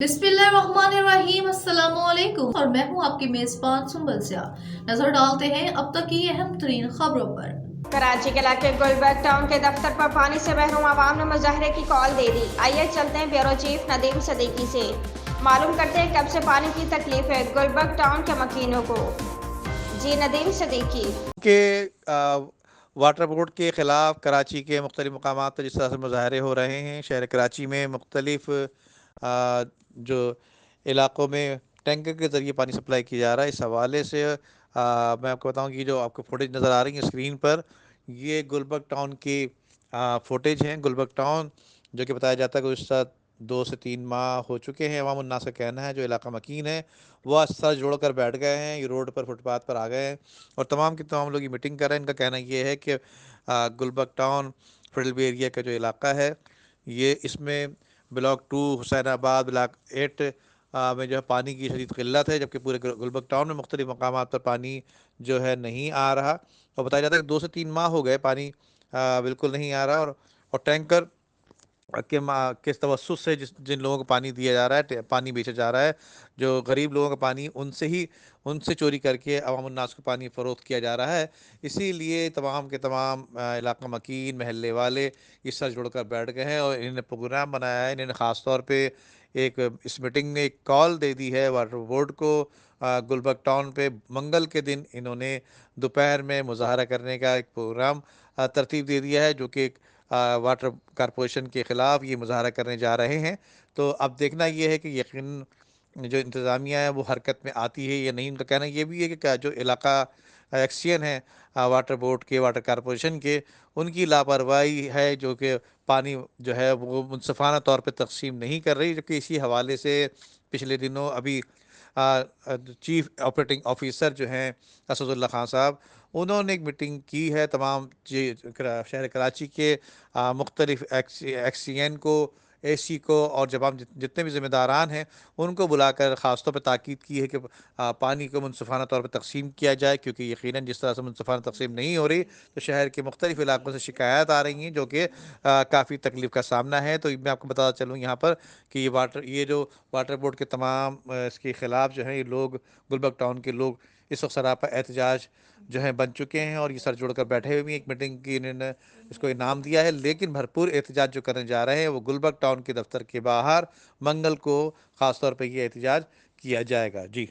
बिस्मिल्लाहिर्रहमानिर्रहीम, अस्सलाम वालेकुम और मैं हूं आपकी मेजबान सुंबल सियाह। नजर डालते हैं अब तक की अहम तरीन खबरों पर। कराची के इलाके गुलबर्ग टाउन के दफ्तर पर पानी से महरूम आवाम ने मुजाहरे की कॉल दे दी। आइए चलते हैं ब्यूरो चीफ नदीम सदीकी से, मालूम करते हैं कब से पानी की तकलीफ है गुलबर्ग टाउन के मकीनों को। जी नदीम सदीकी के वाटर बोर्ड के ख़िलाफ़ कराची के मुख्तलिफ़ मकामात पर जिस तरह से मुजाहरे हो रहे हैं, शहर कराची में मुख्तलिफ़ जो इलाक़ों में टैंकर के ज़रिए पानी सप्लाई किया जा रहा है, इस हवाले से मैं आपको बताऊं कि जो आपको फुटेज नज़र आ रही है स्क्रीन पर, ये गुलबर्ग टाउन की फुटेज हैं। गुलबर्ग टाउन जो कि बताया जाता है कि उस 2 से 3 माह हो चुके हैं। अवाम उन्नास का कहना है जो इलाका मकीन है वह सर जोड़ कर बैठ गए हैं, ये रोड पर फुटपाथ पर आ गए हैं और तमाम के तमाम लोग ये मीटिंग कर रहे हैं। इनका कहना ये है कि गुलबर्ग टाउन फिडलबी एरिया का जो इलाका है, ये इसमें ब्लॉक 2 हुसैनाबाद ब्लॉक 8 में जो है पानी की शदीद किल्लत है, जबकि पूरे गुलबर्ग टाउन में मुख्तलिफ मकामात पर पानी जो है नहीं आ रहा। और बताया जाता है कि 2 से 3 माह हो गए पानी बिल्कुल नहीं आ रहा। और टैंकर के तवस्सुस से जिन लोगों को पानी दिया जा रहा है, पानी बेचा जा रहा है, जो गरीब लोगों का पानी उनसे चोरी करके अवाम उन्नास को पानी फ़रोख्त किया जा रहा है। इसीलिए तमाम के तमाम इलाका मकीन महल्ले वाले इस साथ जुड़ कर बैठ गए हैं और इन्होंने प्रोग्राम बनाया है। इन्होंने ख़ास तौर पे इस मीटिंग में एक कॉल दे दी है वाटर बोर्ड को। गुलबर्ग टाउन पे मंगल के दिन इन्होंने दोपहर में मुजाहरा करने का एक प्रोग्राम तरतीब दे दिया है, जो कि वाटर कारपोरेशन के ख़िलाफ़ ये मुजाहरा करने जा रहे हैं। तो अब देखना ये है कि यकीन जो इंतज़ामिया है वो हरकत में आती है या नहीं। उनका कहना ये भी है कि क्या जो इलाका एक्सियन है वाटर बोर्ड के, वाटर कारपोरेशन के, उनकी लापरवाही है जो कि पानी जो है वो मुनसफ़ाना तौर पे तक़सीम नहीं कर रही। जबकि इसी हवाले से पिछले दिनों अभी चीफ़ ऑपरेटिंग ऑफिसर जो हैं असदुल्ला खान साहब, उन्होंने एक मीटिंग की है तमाम शहर कराची के मुख्तलिफ एक्सीएन को, एसी को और जवाब जितने भी ज़िम्मेदारान हैं उनको बुलाकर ख़ास तौर पर ताकीद की है कि पानी को मुनसफ़ाना तौर पर तक़सीम किया जाए, क्योंकि यकीनन जिस तरह से मुनसफ़ाना तक़सीम नहीं हो रही तो शहर के मुख्तलिफ़ इलाकों से शिकायत आ रही हैं जो कि काफ़ी तकलीफ़ का सामना है। तो मैं आपको बताता चलूँ यहाँ पर कि ये जो वाटर बोर्ड के तमाम इसके ख़िलाफ़ जो है ये लोग, गुलबर्ग टाउन के लोग इस वक्त सरापा एहतजाज जो है बन चुके हैं और ये सर जोड़ कर बैठे हुए भी हैं। एक मीटिंग की इन्होंने इसको इनाम दिया है, लेकिन भरपूर एहतजाज जो करने जा रहे हैं वो गुलबर्ग टाउन के दफ्तर के बाहर मंगल को ख़ास तौर पर यह एहतजाज किया जाएगा। जी।